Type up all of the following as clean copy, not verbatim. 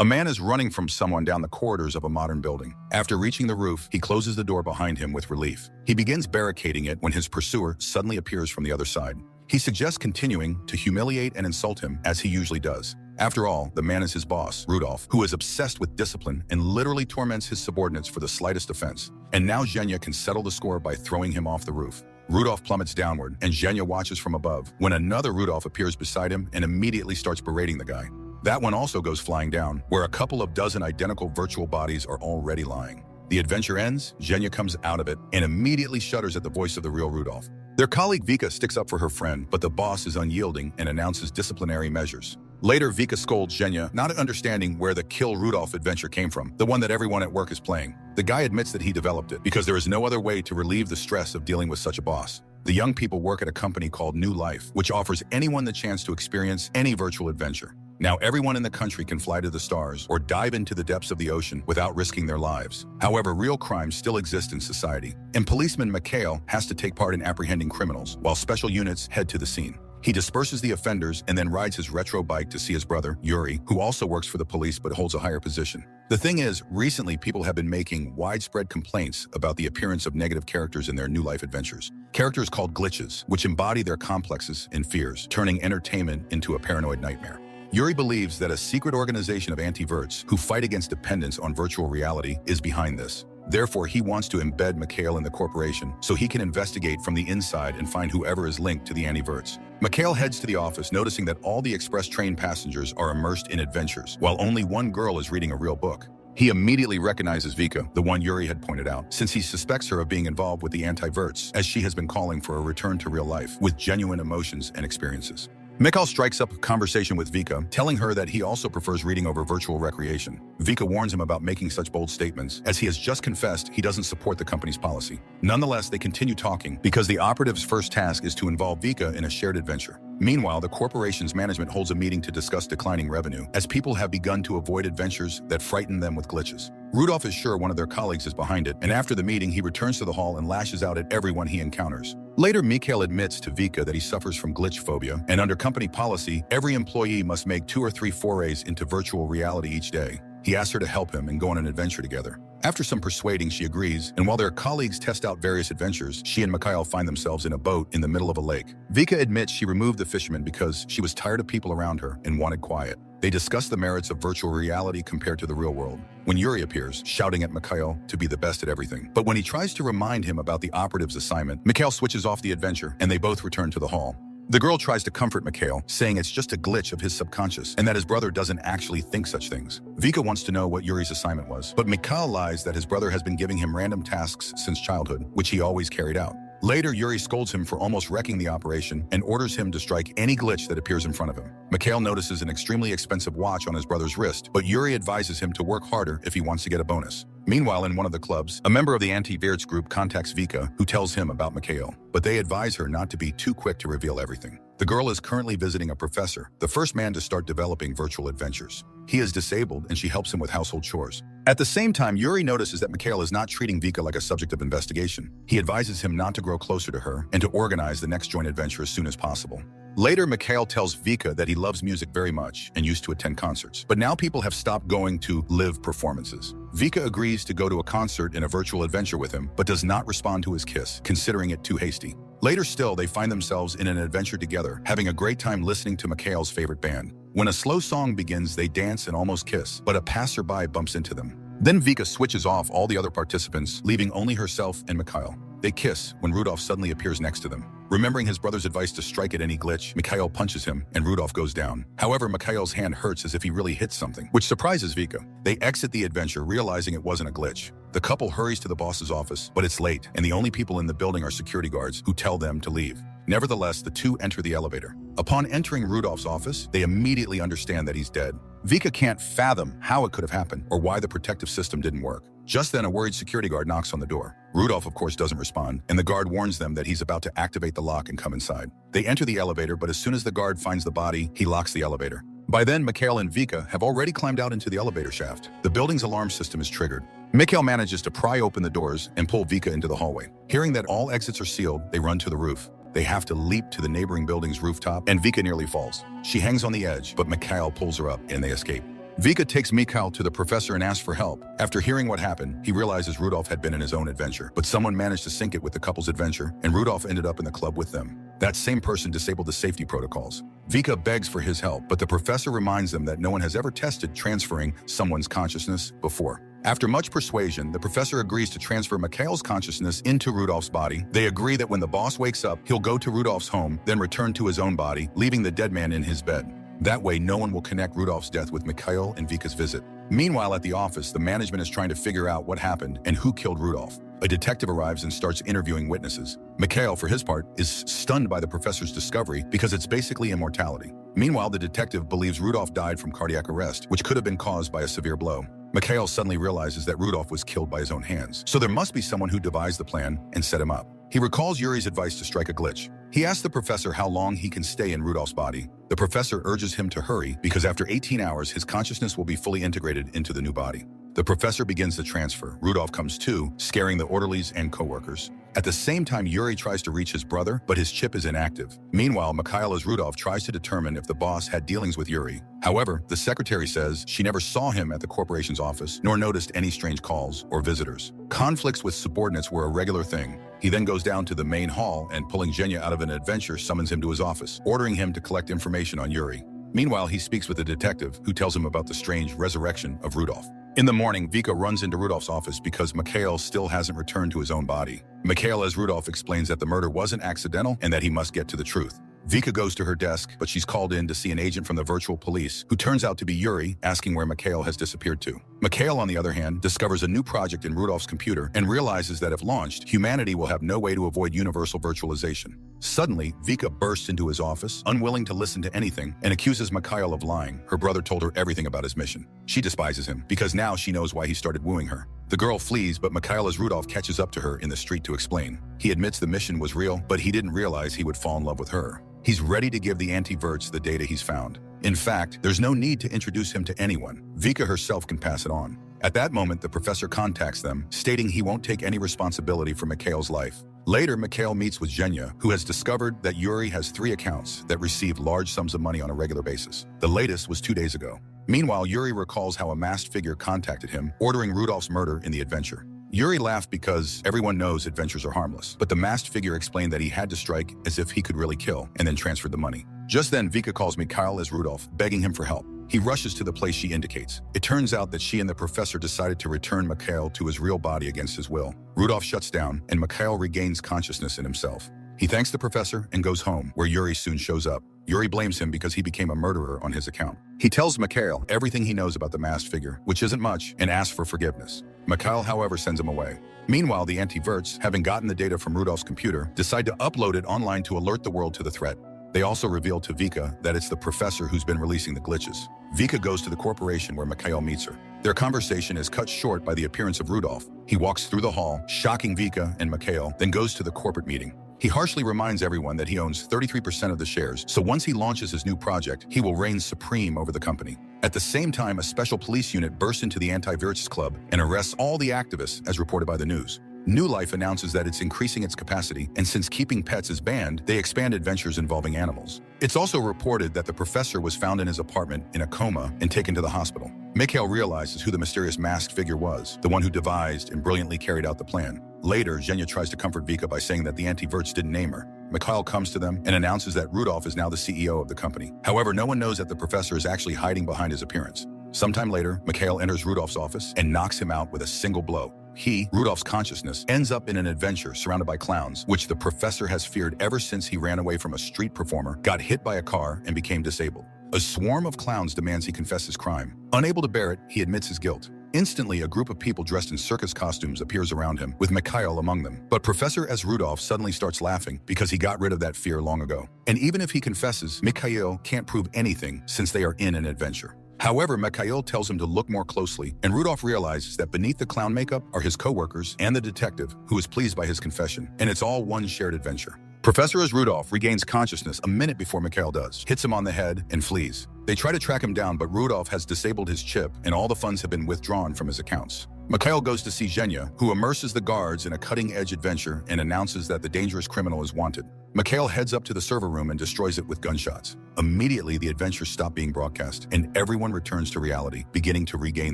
A man is running from someone down the corridors of a modern building. After reaching the roof, he closes the door behind him with relief. He begins barricading it when his pursuer suddenly appears from the other side. He suggests continuing to humiliate and insult him as he usually does. After all, the man is his boss, Rudolph, who is obsessed with discipline and literally torments his subordinates for the slightest offense. And now Zhenya can settle the score by throwing him off the roof. Rudolph plummets downward, and Zhenya watches from above when another Rudolph appears beside him and immediately starts berating the guy. That one also goes flying down, where a couple of dozen identical virtual bodies are already lying. The adventure ends, Zhenya comes out of it, and immediately shudders at the voice of the real Rudolph. Their colleague Vika sticks up for her friend, but the boss is unyielding and announces disciplinary measures. Later, Vika scolds Zhenya, not understanding where the Kill Rudolph adventure came from, the one that everyone at work is playing. The guy admits that he developed it because there is no other way to relieve the stress of dealing with such a boss. The young people work at a company called New Life, which offers anyone the chance to experience any virtual adventure. Now everyone in the country can fly to the stars or dive into the depths of the ocean without risking their lives. However, real crimes still exist in society, and policeman Mikhail has to take part in apprehending criminals, while special units head to the scene. He disperses the offenders and then rides his retro bike to see his brother, Yuri, who also works for the police but holds a higher position. The thing is, recently people have been making widespread complaints about the appearance of negative characters in their New Life adventures. Characters called glitches, which embody their complexes and fears, turning entertainment into a paranoid nightmare. Yuri believes that a secret organization of anti-verts who fight against dependence on virtual reality is behind this. Therefore, he wants to embed Mikhail in the corporation so he can investigate from the inside and find whoever is linked to the anti-verts. Mikhail heads to the office, noticing that all the express train passengers are immersed in adventures, while only one girl is reading a real book. He immediately recognizes Vika, the one Yuri had pointed out, since he suspects her of being involved with the anti-verts, as she has been calling for a return to real life with genuine emotions and experiences. Mikhail strikes up a conversation with Vika, telling her that he also prefers reading over virtual recreation. Vika warns him about making such bold statements, as he has just confessed he doesn't support the company's policy. Nonetheless, they continue talking because the operative's first task is to involve Vika in a shared adventure. Meanwhile, the corporation's management holds a meeting to discuss declining revenue, as people have begun to avoid adventures that frighten them with glitches. Rudolph is sure one of their colleagues is behind it, and after the meeting, he returns to the hall and lashes out at everyone he encounters. Later, Mikhail admits to Vika that he suffers from glitch phobia, and under company policy, every employee must make 2 or 3 forays into virtual reality each day. He asks her to help him and go on an adventure together. After some persuading, she agrees, and while their colleagues test out various adventures, she and Mikhail find themselves in a boat in the middle of a lake. Vika admits she removed the fisherman because she was tired of people around her and wanted quiet. They discuss the merits of virtual reality compared to the real world, when Yuri appears, shouting at Mikhail to be the best at everything. But when he tries to remind him about the operative's assignment, Mikhail switches off the adventure, and they both return to the hall. The girl tries to comfort Mikhail, saying it's just a glitch of his subconscious and that his brother doesn't actually think such things. Vika wants to know what Yuri's assignment was, but Mikhail lies that his brother has been giving him random tasks since childhood, which he always carried out. Later, Yuri scolds him for almost wrecking the operation and orders him to strike any glitch that appears in front of him. Mikhail notices an extremely expensive watch on his brother's wrist, but Yuri advises him to work harder if he wants to get a bonus. Meanwhile, in one of the clubs, a member of the anti-verts group contacts Vika, who tells him about Mikhail, but they advise her not to be too quick to reveal everything. The girl is currently visiting a professor, the first man to start developing virtual adventures. He is disabled, and she helps him with household chores. At the same time, Yuri notices that Mikhail is not treating Vika like a subject of investigation. He advises him not to grow closer to her and to organize the next joint adventure as soon as possible. Later, Mikhail tells Vika that he loves music very much and used to attend concerts, but now people have stopped going to live performances. Vika agrees to go to a concert in a virtual adventure with him, but does not respond to his kiss, considering it too hasty. Later still, they find themselves in an adventure together, having a great time listening to Mikhail's favorite band. When a slow song begins, they dance and almost kiss, but a passerby bumps into them. Then Vika switches off all the other participants, leaving only herself and Mikhail. They kiss when Rudolph suddenly appears next to them. Remembering his brother's advice to strike at any glitch, Mikhail punches him and Rudolph goes down. However, Mikhail's hand hurts as if he really hits something, which surprises Vika. They exit the adventure, realizing it wasn't a glitch. The couple hurries to the boss's office, but it's late, and the only people in the building are security guards who tell them to leave. Nevertheless, the two enter the elevator. Upon entering Rudolph's office, they immediately understand that he's dead. Vika can't fathom how it could have happened or why the protective system didn't work. Just then, a worried security guard knocks on the door. Rudolph, of course, doesn't respond, and the guard warns them that he's about to activate the lock and come inside. They enter the elevator, but as soon as the guard finds the body, he locks the elevator. By then, Mikhail and Vika have already climbed out into the elevator shaft. The building's alarm system is triggered. Mikhail manages to pry open the doors and pull Vika into the hallway. Hearing that all exits are sealed, they run to the roof. They have to leap to the neighboring building's rooftop, and Vika nearly falls. She hangs on the edge, but Mikhail pulls her up, and they escape. Vika takes Mikhail to the professor and asks for help. After hearing what happened, he realizes Rudolph had been in his own adventure, but someone managed to sync it with the couple's adventure, and Rudolph ended up in the club with them. That same person disabled the safety protocols. Vika begs for his help, but the professor reminds them that no one has ever tested transferring someone's consciousness before. After much persuasion, the professor agrees to transfer Mikhail's consciousness into Rudolph's body. They agree that when the boss wakes up, he'll go to Rudolph's home, then return to his own body, leaving the dead man in his bed. That way, no one will connect Rudolph's death with Mikhail and Vika's visit. Meanwhile, at the office, the management is trying to figure out what happened and who killed Rudolph. A detective arrives and starts interviewing witnesses. Mikhail, for his part, is stunned by the professor's discovery because it's basically immortality. Meanwhile, the detective believes Rudolph died from cardiac arrest, which could have been caused by a severe blow. Mikhail suddenly realizes that Rudolph was killed by his own hands, so there must be someone who devised the plan and set him up. He recalls Yuri's advice to strike a glitch. He asks the professor how long he can stay in Rudolph's body. The professor urges him to hurry because after 18 hours, his consciousness will be fully integrated into the new body. The professor begins the transfer. Rudolph comes to, scaring the orderlies and co-workers. At the same time, Yuri tries to reach his brother, but his chip is inactive. Meanwhile, Mikhail as Rudolph tries to determine if the boss had dealings with Yuri. However, the secretary says she never saw him at the corporation's office, nor noticed any strange calls or visitors. Conflicts with subordinates were a regular thing. He then goes down to the main hall and, pulling Zhenya out of an adventure, summons him to his office, ordering him to collect information on Yuri. Meanwhile, he speaks with a detective who tells him about the strange resurrection of Rudolph. In the morning, Vika runs into Rudolph's office because Mikhail still hasn't returned to his own body. Mikhail as Rudolph explains that the murder wasn't accidental and that he must get to the truth. Vika goes to her desk, but she's called in to see an agent from the virtual police, who turns out to be Yuri, asking where Mikhail has disappeared to. Mikhail, on the other hand, discovers a new project in Rudolph's computer and realizes that if launched, humanity will have no way to avoid universal virtualization. Suddenly, Vika bursts into his office, unwilling to listen to anything, and accuses Mikhail of lying. Her brother told her everything about his mission. She despises him, because now she knows why he started wooing her. The girl flees, but Mikhail as Rudolph catches up to her in the street to explain. He admits the mission was real, but he didn't realize he would fall in love with her. He's ready to give the anti-Verts the data he's found. In fact, there's no need to introduce him to anyone. Vika herself can pass it on. At that moment, the professor contacts them, stating he won't take any responsibility for Mikhail's life. Later, Mikhail meets with Zhenya, who has discovered that Yuri has 3 accounts that receive large sums of money on a regular basis. The latest was 2 days ago. Meanwhile, Yuri recalls how a masked figure contacted him, ordering Rudolph's murder in the adventure. Yuri laughed because everyone knows adventures are harmless, but the masked figure explained that he had to strike as if he could really kill, and then transferred the money. Just then, Vika calls Mikhail as Rudolph, begging him for help. He rushes to the place she indicates. It turns out that she and the professor decided to return Mikhail to his real body against his will. Rudolph shuts down, and Mikhail regains consciousness in himself. He thanks the professor and goes home, where Yuri soon shows up. Yuri blames him because he became a murderer on his account. He tells Mikhail everything he knows about the masked figure, which isn't much, and asks for forgiveness. Mikhail, however, sends him away. Meanwhile, the anti-Verts, having gotten the data from Rudolph's computer, decide to upload it online to alert the world to the threat. They also reveal to Vika that it's the professor who's been releasing the glitches. Vika goes to the corporation where Mikhail meets her. Their conversation is cut short by the appearance of Rudolph. He walks through the hall, shocking Vika and Mikhail, then goes to the corporate meeting. He harshly reminds everyone that he owns 33% of the shares, so once he launches his new project, he will reign supreme over the company. At the same time, a special police unit bursts into the anti-Verts club and arrests all the activists, as reported by the news. New Life announces that it's increasing its capacity, and since keeping pets is banned, they expand adventures involving animals. It's also reported that the professor was found in his apartment in a coma and taken to the hospital. Mikhail realizes who the mysterious masked figure was, the one who devised and brilliantly carried out the plan. Later, Zhenya tries to comfort Vika by saying that the anti-Verts didn't name her. Mikhail comes to them and announces that Rudolph is now the CEO of the company. However, no one knows that the professor is actually hiding behind his appearance. Sometime later, Mikhail enters Rudolph's office and knocks him out with a single blow. He, Rudolph's consciousness, ends up in an adventure surrounded by clowns, which the professor has feared ever since he ran away from a street performer, got hit by a car, and became disabled. A swarm of clowns demands he confess his crime. Unable to bear it, he admits his guilt. Instantly, a group of people dressed in circus costumes appears around him, with Mikhail among them. But Professor S. Rudolph suddenly starts laughing because he got rid of that fear long ago. And even if he confesses, Mikhail can't prove anything since they are in an adventure. However, Mikhail tells him to look more closely, and Rudolph realizes that beneath the clown makeup are his co-workers and the detective, who is pleased by his confession, and it's all one shared adventure. Professor as Rudolph regains consciousness a minute before Mikhail does, hits him on the head, and flees. They try to track him down, but Rudolph has disabled his chip, and all the funds have been withdrawn from his accounts. Mikhail goes to see Zhenya, who immerses the guards in a cutting-edge adventure and announces that the dangerous criminal is wanted. Mikhail heads up to the server room and destroys it with gunshots. Immediately, the adventures stop being broadcast, and everyone returns to reality, beginning to regain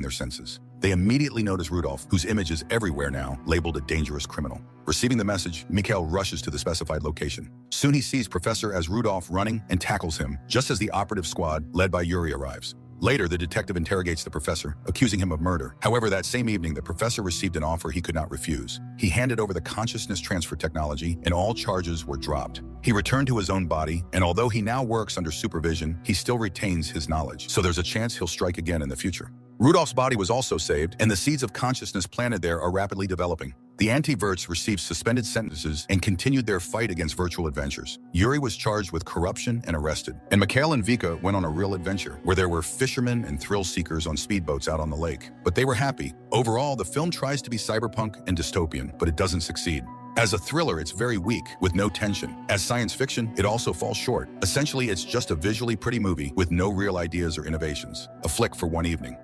their senses. They immediately notice Rudolph, whose image is everywhere now, labeled a dangerous criminal. Receiving the message, Mikhail rushes to the specified location. Soon he sees Professor as Rudolph running and tackles him, just as the operative squad, led by Yuri, arrives. Later, the detective interrogates the professor, accusing him of murder. However, that same evening, the professor received an offer he could not refuse. He handed over the consciousness transfer technology, and all charges were dropped. He returned to his own body, and although he now works under supervision, he still retains his knowledge, so there's a chance he'll strike again in the future. Rudolph's body was also saved, and the seeds of consciousness planted there are rapidly developing. The anti-Verts received suspended sentences and continued their fight against virtual adventures. Yuri was charged with corruption and arrested. And Mikhail and Vika went on a real adventure, where there were fishermen and thrill-seekers on speedboats out on the lake. But they were happy. Overall, the film tries to be cyberpunk and dystopian, but it doesn't succeed. As a thriller, it's very weak, with no tension. As science fiction, it also falls short. Essentially, it's just a visually pretty movie with no real ideas or innovations. A flick for one evening.